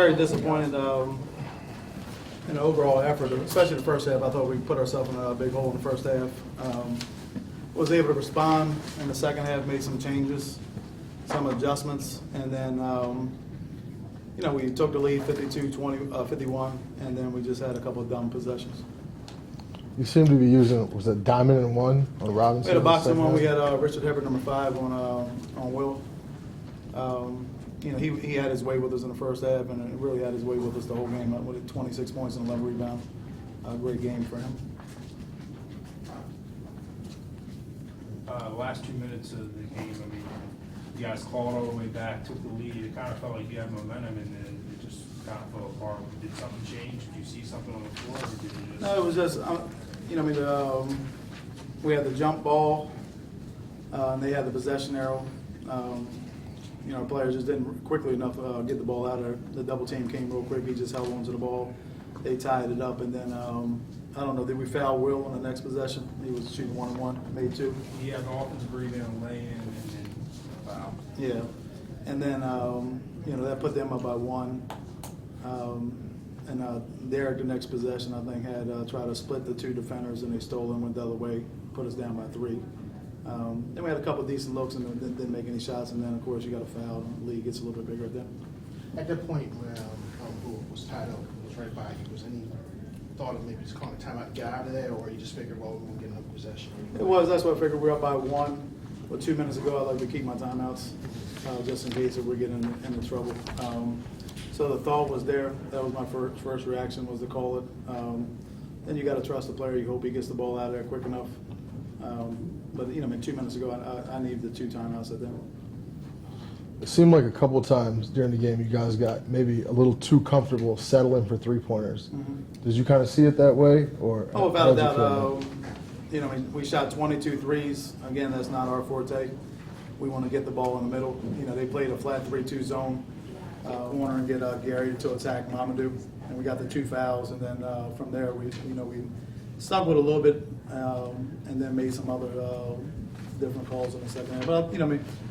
very disappointed in the overall effort, especially the first half. I thought we put ourselves in a big hole in the first half. Was able to respond in the second half, made some changes, some adjustments, and then we took the lead 52-51, and then we just had a couple of dumb possessions. You seem to be using, was it diamond and one on Robinson? We had a boxing one. We had Richard Hebert, number 5, on Will. He had his way with us in the first half, and it really had his way with us the whole game. With 26 points and 11 rebounds, great game for him. Last 2 minutes of the game, I mean, you guys clawed all the way back, took the lead. It kind of felt like you had momentum, and then it just kind of fell apart. Did something change? Did you see something on the floor, or did you just? No, it was just, we had the jump ball, and they had the possession arrow. Players just didn't quickly enough get the ball out of there. The double team came real quick. He just held on to the ball. They tied it up, and then I don't know. Did we foul Will on the next possession? He was shooting 1-on-1, made 2. He had the offensive rebound, lay in, and then foul. Yeah, and then that put them up by 1. And Derek, the next possession, I think had tried to split the 2 defenders, and they stole and went the other way, put us down by 3. Then we had a couple of decent looks and didn't make any shots, and then of course you got a foul, and the lead gets a little bit bigger at that. At that point when who was tied up, was right by you, was any thought of maybe just calling a timeout to get out of there, or you just figured, well, we won't get another possession? That's what I figured. We're up by 1. But 2 minutes ago, I like to keep my timeouts just in case if we're getting into trouble. So the thought was there. That was my first reaction, was to call it. Then you got to trust the player. You hope he gets the ball out of there quick enough. But 2 minutes ago, I needed the 2 timeouts at them. It seemed like a couple of times during the game you guys got maybe a little too comfortable settling for 3-pointers. Mm-hmm. Did you kind of see it that way, or? Oh, without a doubt. We shot 22 threes. Again, that's not our forte. We want to get the ball in the middle. They played a flat 3-2 zone. We want to get Gary to attack Mamadou, and we got the 2 fouls. And then from there, we stuck with a little bit, and then made some other different calls in the second half. But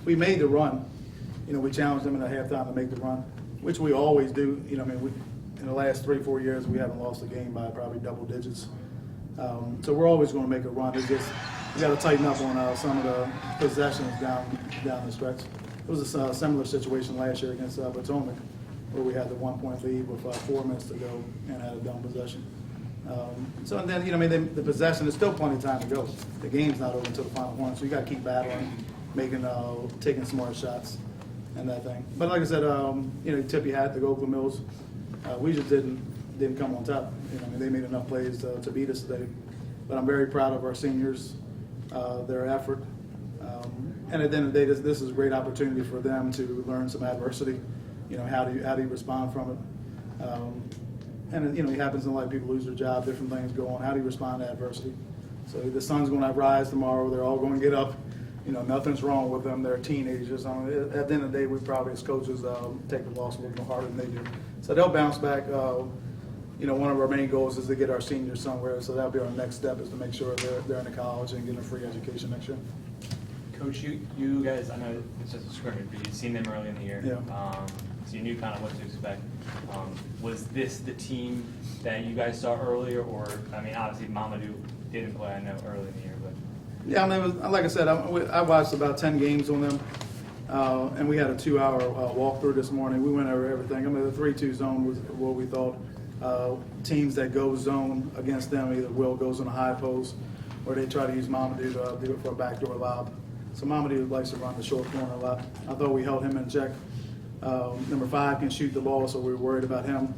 we made the run. We challenged them at halftime to make the run, which we always do. In the last 3-4 years, we haven't lost a game by probably double digits. So we're always going to make a run. It's just we got to tighten up on some of the possessions down the stretch. It was a similar situation last year against Potomac, where we had the 1-point lead with 4 minutes to go and had a dumb possession. And then the possession is still plenty of time to go. The game's not over until the final one, so you got to keep battling, taking smart shots and that thing. But like I said, you tip your hat to the Oakland Mills. We just didn't come on top. They made enough plays to beat us today. But I'm very proud of our seniors, their effort. And at the end of the day, this is a great opportunity for them to learn some adversity. How do you respond from it? And it happens in life. People lose their job, different things go on. How do you respond to adversity? So the sun's going to rise tomorrow. They're all going to get up. Nothing's wrong with them. They're teenagers. At the end of the day, we probably as coaches take the loss a little more harder than they do. So they'll bounce back. One of our main goals is to get our seniors somewhere. So that'll be our next step, is to make sure they're in the college and getting a free education next year. Coach, you guys, I know it's just a scrimmage, but you'd seen them early in the year. Yeah. So you knew kind of what to expect. Was this the team that you guys saw earlier, or, obviously Mamadou didn't play, I know, early in the year, but. Yeah, like I said, I watched about 10 games on them, and we had a 2-hour walkthrough this morning. We went over everything. The 3-2 zone was what we thought. Teams that go zone against them, either Will goes in a high post, or they try to use Mamadou to do it for a backdoor lob. So Mamadou likes to run the short corner a lot. I thought we held him in check. Number 5 can shoot the ball, so we were worried about him.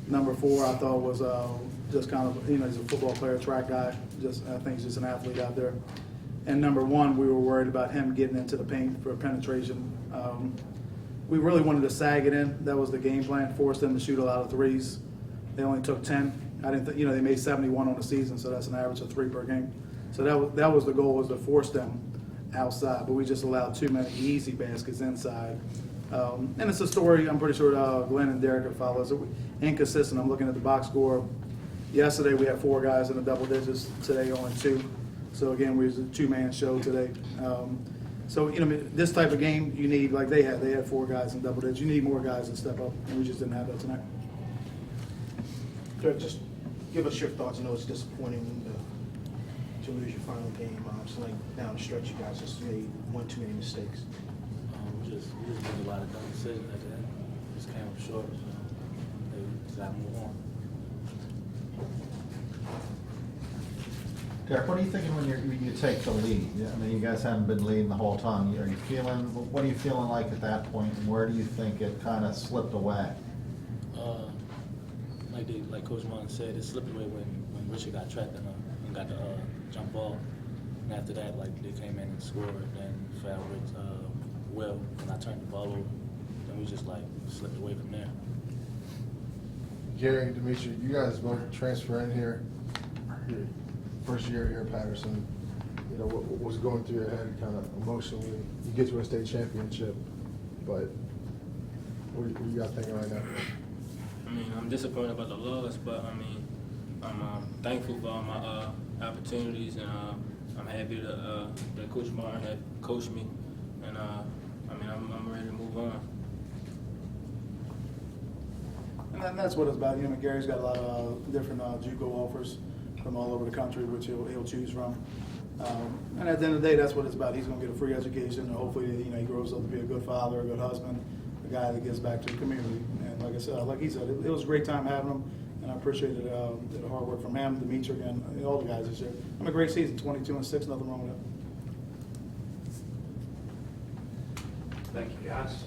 Number 4, I thought, was just kind of, he's a football player, track guy. I think he's just an athlete out there. And number 1, we were worried about him getting into the paint for penetration. We really wanted to sag it in. That was the game plan. Force them to shoot a lot of threes. They only took 10. They made 71 on the season, so that's an average of 3 per game. So that was the goal, was to force them outside. But we just allowed too many easy baskets inside. And it's a story. I'm pretty sure Glenn and Derek have followed us. Inconsistent. I'm looking at the box score. Yesterday we had 4 guys in the double digits. Today only 2. So again, we was a 2-man show today. So, you know, this type of game, you need, like they had 4 guys in double digits. You need more guys to step up, and we just didn't have that tonight. Dirk, just give us your thoughts. I know it's disappointing to lose your final game. So like down the stretch, you guys just made one too many mistakes. We just made a lot of dumb decisions at the end. Just came up short. So they just got to move on. Derek, what are you thinking when you take the lead? I mean, you guys haven't been leading the whole time. Are you feeling? What are you feeling like at that point, and where do you think it kind of slipped away? Like Coach Martin said, it slipped away when Richard got trapped and got the jump ball. And after that, like they came in and scored, then fouled with Will, and I turned the ball over. Then we just like slipped away from there. Gary and Dimitri, you guys both transfer in here. Your first year here at Patterson. You know, what was going through your head kind of emotionally? You get to a state championship, but what are you guys thinking right now? I mean, I'm disappointed about the loss, but I mean, I'm thankful for all my opportunities, and I'm happy that Coach Martin had coached me, and I mean, I'm ready to move on. And that's what it's about. You know, Gary's got a lot of different JUCO offers from all over the country, which he'll choose from. And at the end of the day, that's what it's about. He's going to get a free education, and hopefully, you know, he grows up to be a good father, a good husband, a guy that gives back to the community. And like I said, like he said, it was a great time having him, and I appreciated the hard work from him, Dimitri, and all the guys this year. A great season, 22-6, nothing wrong with that. Thank you, guys.